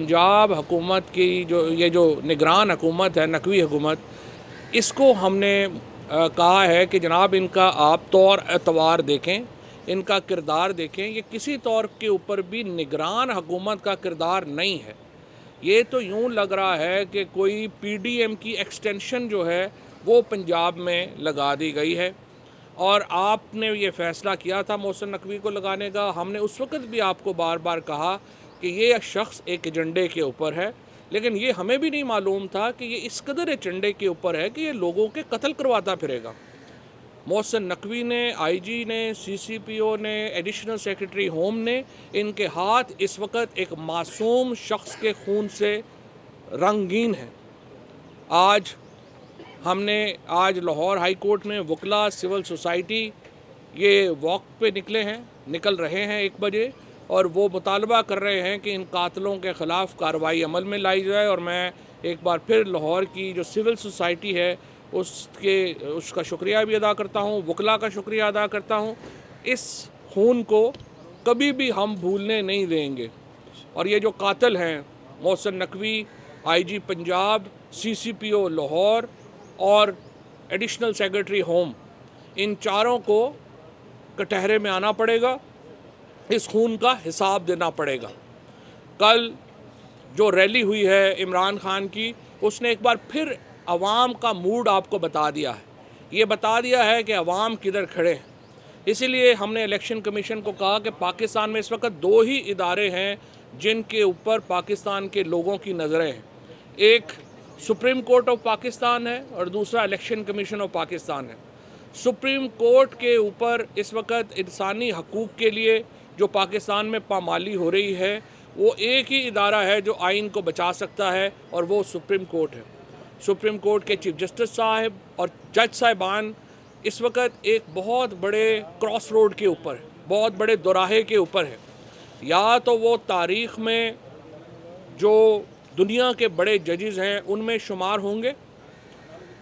पंजाब हुकूमत की जो निगरान हुकूमत है, नकवी हुकूमत, इसको हमने कहा है कि जनाब इनका आप तौर एतबार देखें, इनका किरदार देखें। ये किसी तौर के ऊपर भी निगरान हुकूमत का किरदार नहीं है। ये तो यूँ लग रहा है कि कोई पीडीएम की एक्सटेंशन जो है वो पंजाब में लगा दी गई है। और आपने ये फ़ैसला किया था मोहसिन नकवी को लगाने का। हमने उस वक़्त भी आपको बार बार कहा कि ये शख्स एक एजेंडे के ऊपर है, लेकिन ये हमें भी नहीं मालूम था कि ये इस कदर एजेंडे के ऊपर है कि ये लोगों के कत्ल करवाता फिरेगा। मोहसिन नकवी ने, आईजी ने, सीसीपीओ ने, एडिशनल सेक्रेटरी होम ने, इनके हाथ इस वक्त एक मासूम शख्स के खून से रंगीन है। आज लाहौर हाई कोर्ट में वकला, सिविल सोसाइटी ये वॉक पे निकल रहे हैं 1 बजे, और वो मुतालबा कर रहे हैं कि इन कातलों के ख़िलाफ़ कार्रवाई अमल में लाई जाए। और मैं एक बार फिर लाहौर की जो सिविल सोसाइटी है उसका शुक्रिया भी अदा करता हूँ, वकला का शुक्रिया अदा करता हूँ। इस खून को कभी भी हम भूलने नहीं देंगे। और ये जो कातिल हैं मोहसिन नकवी, आईजी पंजाब, सीसीपीओ लाहौर और एडिशनल सेक्रेटरी होम, इन चारों को कटहरे में आना पड़ेगा, इस खून का हिसाब देना पड़ेगा। कल जो रैली हुई है इमरान खान की, उसने एक बार फिर अवाम का मूड आपको बता दिया है। ये बता दिया है कि अवाम किधर खड़े हैं। इसीलिए हमने इलेक्शन कमीशन को कहा कि पाकिस्तान में इस वक्त 2 ही इदारे हैं जिनके ऊपर पाकिस्तान के लोगों की नज़रें हैं। एक सुप्रीम कोर्ट ऑफ पाकिस्तान है और दूसरा इलेक्शन कमीशन ऑफ पाकिस्तान है। सुप्रीम कोर्ट के ऊपर इस वक्त इंसानी हकूक़ के लिए जो पाकिस्तान में पामाली हो रही है, वो एक ही इदारा है जो आइन को बचा सकता है, और वो सुप्रीम कोर्ट है। सुप्रीम कोर्ट के चीफ जस्टिस साहब और जज साहिबान इस वक्त एक बहुत बड़े क्रॉस रोड के ऊपर है, बहुत बड़े दोराहे के ऊपर है। या तो वो तारीख़ में जो दुनिया के बड़े जजेस हैं उनमें शुमार होंगे,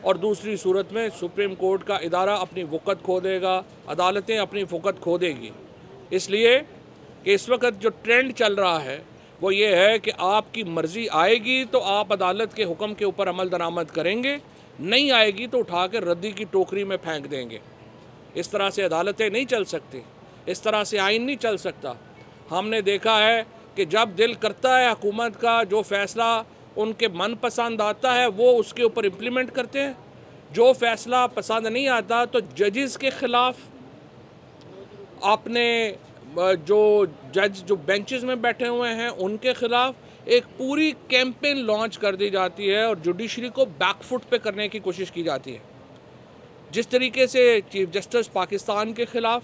और दूसरी सूरत में सुप्रीम कोर्ट का इदारा अपनी वक़्त खो देगा, अदालतें अपनी वक़्त खो देगी। इसलिए कि इस वक्त जो ट्रेंड चल रहा है वो ये है कि आपकी मर्ज़ी आएगी तो आप अदालत के हुक्म के ऊपर अमल दरामद करेंगे, नहीं आएगी तो उठा कर रद्दी की टोकरी में फेंक देंगे। इस तरह से अदालतें नहीं चल सकती, इस तरह से आइन नहीं चल सकता। हमने देखा है कि जब दिल करता है हुकूमत का जो फ़ैसला उनके मन पसंद आता है वो उसके ऊपर इम्प्लीमेंट करते हैं। जो फ़ैसला पसंद नहीं आता तो जजेस के ख़िलाफ़, अपने जो जज जो बेंचेस में बैठे हुए हैं उनके ख़िलाफ़ एक पूरी कैंपेन लॉन्च कर दी जाती है और जुडिशरी को बैकफुट पे करने की कोशिश की जाती है। जिस तरीके से चीफ जस्टिस पाकिस्तान के ख़िलाफ़,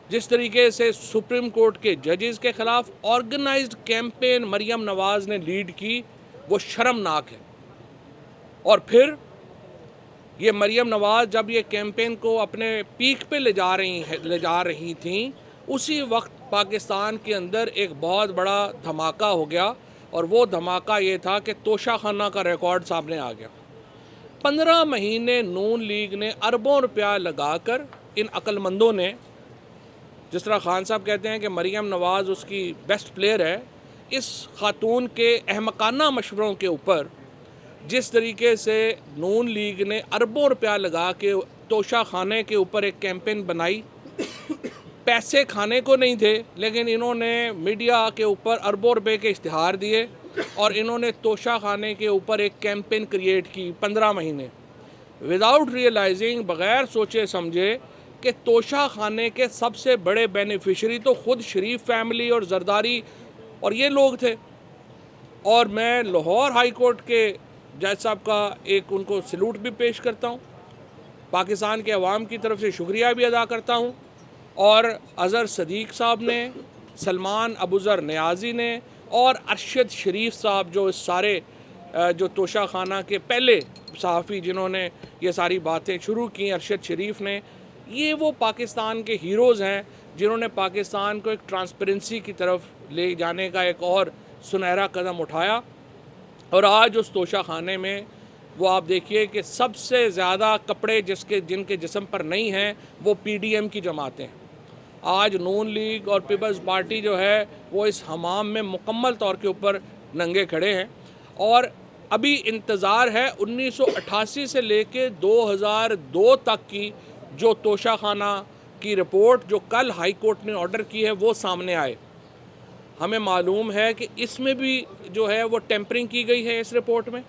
जिस तरीके से सुप्रीम कोर्ट के जजेस के ख़िलाफ़ ऑर्गेनाइज्ड कैंपेन मरियम नवाज़ ने लीड की, वो शर्मनाक है। और फिर ये मरियम नवाज़ जब ये कैंपेन को अपने पीक पे ले जा रही थी, उसी वक्त पाकिस्तान के अंदर एक बहुत बड़ा धमाका हो गया, और वो धमाका ये था कि तोशाखाना का रिकॉर्ड सामने आ गया। 15 महीने नून लीग ने अरबों रुपया लगाकर, इन अक्लमंदों ने, जिस तरह खान साहब कहते हैं कि मरियम नवाज़ उसकी बेस्ट प्लेयर है, इस खातून के अहमकाना मशवरों के ऊपर जिस तरीके से नून लीग ने अरबों रुपया लगा के तोशा खाने के ऊपर एक कैंपेन बनाई। पैसे खाने को नहीं थे, लेकिन इन्होंने मीडिया के ऊपर अरबों रुपए के इश्तिहार दिए और इन्होंने तोशा खाने के ऊपर एक कैंपेन क्रिएट की 15 महीने, विदाउट रियलाइजिंग, बग़ैर सोचे समझे कि तोशा खाने के सबसे बड़े बेनिफिशरी तो ख़ुद शरीफ फैमिली और जरदारी और ये लोग थे। और मैं लाहौर हाई कोर्ट के जज साहब का एक उनको सैल्यूट भी पेश करता हूँ, पाकिस्तान के अवाम की तरफ से शुक्रिया भी अदा करता हूँ। और अज़हर सदीक़ साहब ने, सलमान अबूज़र नियाज़ी ने और अरशद शरीफ साहब, जो इस सारे जो तोशा खाना के पहले सहाफ़ी जिन्होंने ये सारी बातें शुरू की, अरशद शरीफ ने, ये वो पाकिस्तान के हीरोज़ हैं जिन्होंने पाकिस्तान को एक ट्रांसपेरेंसी की तरफ ले जाने का एक और सुनहरा कदम उठाया। और आज उस तोशा खाने में वो आप देखिए कि सबसे ज़्यादा कपड़े जिनके जिस्म पर नहीं हैं वो पीडीएम की जमातें। आज नून लीग और पीपल्स पार्टी जो है वो इस हमाम में मुकम्मल तौर के ऊपर नंगे खड़े हैं। और अभी इंतज़ार है 1988 से लेके 2002 तक की जो तोशाखाना की रिपोर्ट जो कल हाई कोर्ट ने ऑर्डर की है वो सामने आए। हमें मालूम है कि इसमें भी जो है वो टेम्परिंग की गई है इस रिपोर्ट में,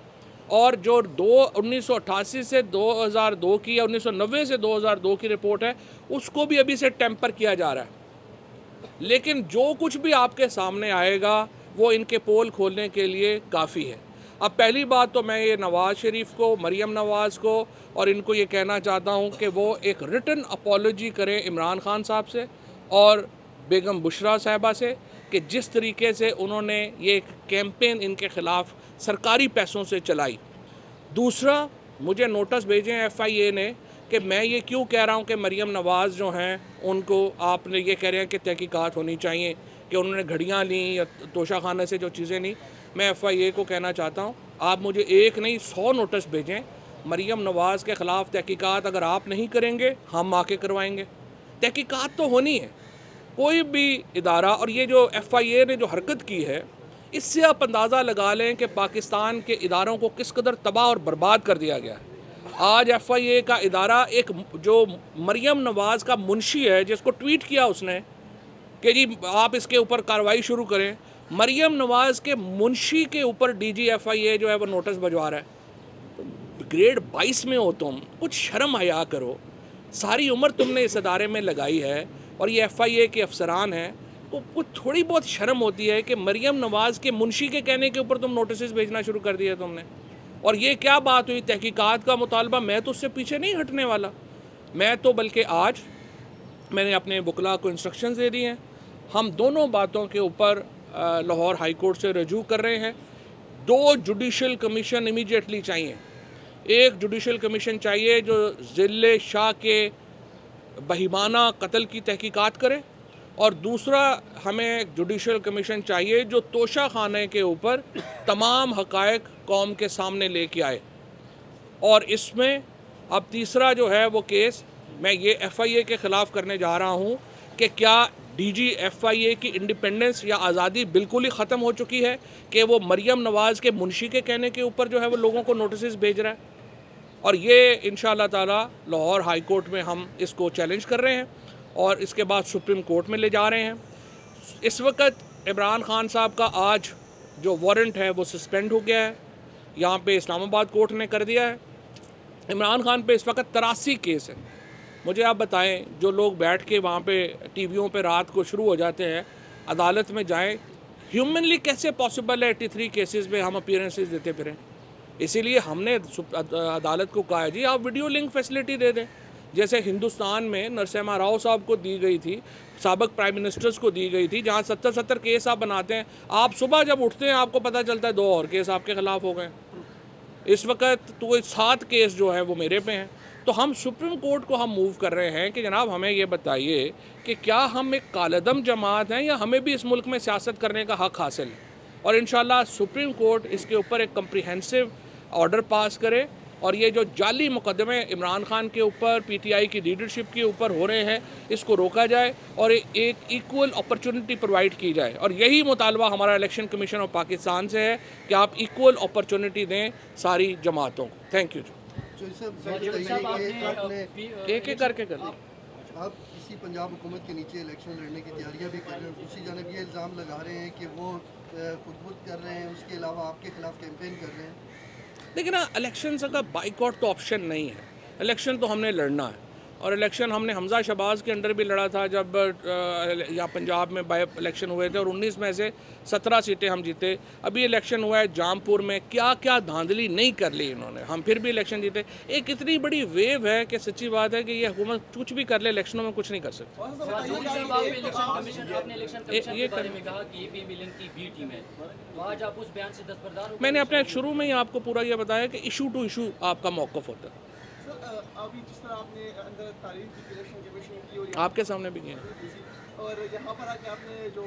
और जो 1988 से 2002 की या 1990 से 2002 की रिपोर्ट है उसको भी अभी से टेम्पर किया जा रहा है। लेकिन जो कुछ भी आपके सामने आएगा वो इनके पोल खोलने के लिए काफ़ी है। अब पहली बात तो मैं ये नवाज़ शरीफ को, मरीम नवाज़ को और इनको ये कहना चाहता हूँ कि वो एक रिटन अपॉलोजी करें इमरान खान साहब से और बेगम बुशरा साहिबा से कि जिस तरीके से उन्होंने ये कैंपेन इनके ख़िलाफ़ सरकारी पैसों से चलाई। दूसरा, मुझे नोटिस भेजें FIA ने कि मैं ये क्यों कह रहा हूँ कि मरीम नवाज़ जो हैं उनको आपने ये कह रहे हैं कि तहकीकात होनी चाहिए कि उन्होंने घड़ियाँ ली या तोशाखाने से जो चीज़ें ली। मैं FIA को कहना चाहता हूँ आप मुझे एक नहीं 100 नोटिस भेजें। मरीम नवाज़ के ख़िलाफ़ तहकीकात अगर आप नहीं करेंगे हम आके करवाएंगे। तहकीकात तो होनी है, कोई भी इदारा। और ये जो FIA ने जो हरकत की है इससे आप अंदाज़ा लगा लें कि पाकिस्तान के इदारों को किस कदर तबाह और बर्बाद कर दिया गया है। आज FIA का इदारा एक जो मरीम नवाज़ का मुंशी है जिसको ट्वीट किया उसने कि जी आप इसके ऊपर कार्रवाई शुरू करें, मरीम नवाज़ के मुंशी के ऊपर DG FIA जो है वो नोटिस भिजवा रहा है। ग्रेड 22 में हो तुम, कुछ शर्म हया करो। सारी उम्र तुमने इस अदारे में लगाई है और ये FIA के अफसरान हैं, तो कुछ थोड़ी बहुत शर्म होती है कि मरीम नवाज़ के मुंशी के कहने के ऊपर तुम नोटिस भेजना शुरू कर दिया तुमने। और ये क्या बात हुई तहकीकात का मुतालबा? मैं तो उससे पीछे नहीं हटने वाला। मैं तो बल्कि आज मैंने अपने वकला को इंस्ट्रक्शंस दे दी हैं। हम दोनों बातों के ऊपर लाहौर हाई कोर्ट से रजू कर रहे हैं। 2 जुडिशल कमीशन इमीडिएटली चाहिए। एक जुडिशल कमीशन चाहिए जो ज़िले शाह के बहिमाना कत्ल की तहकीकात करे, और दूसरा हमें जुडिशल कमीशन चाहिए जो तोशा खाने के ऊपर तमाम हक़ाइक़ कौम के सामने लेके आए। और इसमें अब तीसरा जो है वो केस मैं ये FIA के ख़िलाफ़ करने जा रहा हूँ कि क्या DG FIA की इंडिपेंडेंस या आज़ादी बिल्कुल ही ख़त्म हो चुकी है कि वो मरीम नवाज़ के मुंशी के कहने के ऊपर जो है वो लोगों को नोटिस भेज रहा है। और ये इंशाअल्लाह ताला लाहौर हाई कोर्ट में हम इसको चैलेंज कर रहे हैं और इसके बाद सुप्रीम कोर्ट में ले जा रहे हैं। इस वक्त इमरान खान साहब का आज जो वारंट है वो सस्पेंड हो गया है, यहाँ पे इस्लामाबाद कोर्ट ने कर दिया है। इमरान खान पे इस वक्त 83 केस है। मुझे आप बताएं, जो लोग बैठ के वहाँ पे टीवियों पे रात को शुरू हो जाते हैं, अदालत में जाएं, ह्यूमनली कैसे पॉसिबल है 83 केसेस में हम अपीयरेंसेस देते फिरें? इसीलिए हमने अदालत को कहा है जी आप वीडियो लिंक फैसिलिटी दे दें, जैसे हिंदुस्तान में नरसिम्हा राव साहब को दी गई थी, साबिक प्राइम मिनिस्टर्स को दी गई थी, जहाँ 70 केस आप बनाते हैं, आप सुबह जब उठते हैं आपको पता चलता है 2 और केस आपके ख़िलाफ़ हो गए। इस वक्त तो 7 केस जो है वो मेरे पे हैं। तो हम सुप्रीम कोर्ट को हम मूव कर रहे हैं कि जनाब हमें ये बताइए कि क्या हम एक कालदम जमात हैं या हमें भी इस मुल्क में सियासत करने का हक़ हासिल है। और इंशाल्लाह सुप्रीम कोर्ट इसके ऊपर एक कम्प्रिहेंसिव ऑर्डर पास करे और ये जो जाली मुकदमे इमरान खान के ऊपर, PTI की लीडरशिप के ऊपर हो रहे हैं, इसको रोका जाए और एक इक्वल अपॉर्चुनिटी प्रोवाइड की जाए। और यही मुतालबा हमारा इलेक्शन कमीशन ऑफ पाकिस्तान से है कि आप इक्वल अपॉर्चुनिटी दें सारी जमातों को। Thank you. एक एक करके कर ली। आप इसी पंजाब हुकूमत के नीचे इलेक्शन लड़ने की तैयारियां भी कर रहे हैं, दूसरी जानब ये इल्ज़ाम लगा रहे हैं कि वो खुद कर रहे हैं, उसके अलावा आपके खिलाफ कैंपेन कर रहे हैं। लेकिन ना इलेक्शन का बाइकआउट तो ऑप्शन नहीं है। इलेक्शन तो हमने लड़ना है और इलेक्शन हमने हमजा शहबाज के अंडर भी लड़ा था जब यहाँ पंजाब में बाई इलेक्शन हुए थे और 19 में से 17 सीटें हम जीते। अभी इलेक्शन हुआ है जामपुर में, क्या क्या धांधली नहीं कर ली इन्होंने, हम फिर भी इलेक्शन जीते। एक इतनी बड़ी वेव है कि सच्ची बात है कि ये हुकूमत कुछ भी कर ले, इलेक्शनों में कुछ नहीं कर सकती। मैंने अपने शुरू में ही आपको पूरा ये बताया कि इशू टू इशू आपका मौक़िफ़ होता है। अभी जिस तरह आपने अंदर तारीफ की इलेक्शन कमीशन की और आपके सामने भी किया और यहाँ पर आके आपने जो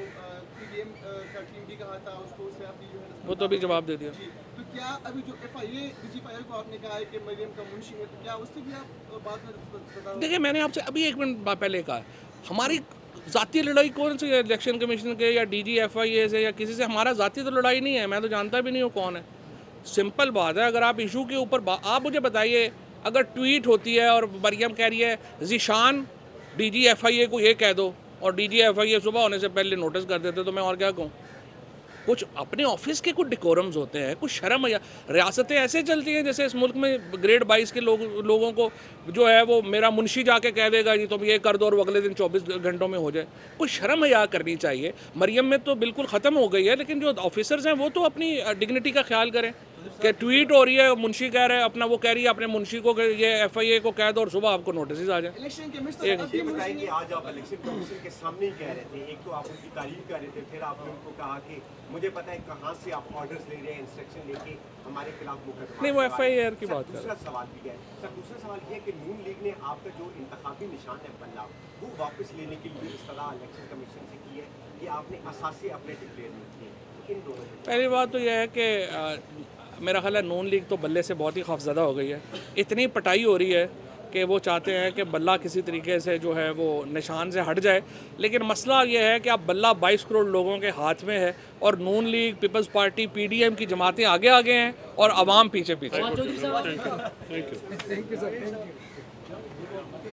PDM का टीम भी कहा था उसको उससे आपने जो है वो तो अभी जवाब दे दिया। तो क्या अभी जो DG FIA को आपने कहा है कि मरियम का मुंशी है, तो क्या उससे भी आप बात में? देखिए मैंने आपसे अभी 1 मिनट पहले कहा, हमारी ज़ाती लड़ाई कौन सी है इलेक्शन कमीशन के या DGFIA से या किसी से? हमारा ज़ाती तो लड़ाई नहीं है, मैं तो जानता भी नहीं हूँ कौन है। सिंपल बात है, अगर आप इशू के ऊपर आप मुझे बताइए, अगर ट्वीट होती है और मरियम कह रही है ज़ीशान DGFIA को ये कह दो, और DGFIA सुबह होने से पहले नोटिस कर देते, तो मैं और क्या कहूँ? कुछ अपने ऑफिस के कुछ डिकोरम्स होते हैं, कुछ शर्म या रियासतें ऐसे चलती हैं जैसे इस मुल्क में ग्रेड 22 के लोगों को जो है वो मेरा मुंशी जाके कह देगा जी तुम ये कर दो और वो अगले दिन 24 घंटों में हो जाए। कुछ शर्म हया करनी चाहिए। मरियम में तो बिल्कुल ख़त्म हो गई है, लेकिन जो ऑफिसर्स हैं वो तो अपनी डिग्निटी का ख्याल करें। कि ट्वीट हो रही है, मुंशी कह रहे हैं अपना, वो कह रही है अपने मुंशी को ये FIA को कह दो और सुबह आपको नोटिस आ जाए। इलेक्शन ये बताइए कि आज आप इलेक्शन कमीशन के सामने ही कह रहे थे, एक तो आप उनकी तारीफ कर रहे थे, फिर आपने उनको कहा कि मुझे पता है कहाँ से आप ऑर्डर्स ले रहे हैं, इंस्ट्रक्शन लेके हमारे खिलाफ मुकदमा। नहीं, वो FIR की बात कर रहे हैं। दूसरा सवाल भी है सर, दूसरा सवाल ये है कि नून लीग ने आपका जो इंतखाबी निशान है बल्ला, वो वापस लेने के लिए इस्तदा इलेक्शन कमीशन से की है कि आपने असासे अपने डिक्लेयर नहीं किए। इन दोनों पहली बात तो यह है कि मेरा ख्याल है नून लीग तो बल्ले से बहुत ही खौफजदा हो गई है। इतनी पटाई हो रही है कि वो चाहते हैं कि बल्ला किसी तरीके से जो है वो निशान से हट जाए, लेकिन मसला ये है कि अब बल्ला 22 करोड़ लोगों के हाथ में है और नून लीग, पीपल्स पार्टी, PDM की जमातें आगे आगे हैं और आवाम पीछे पीछे।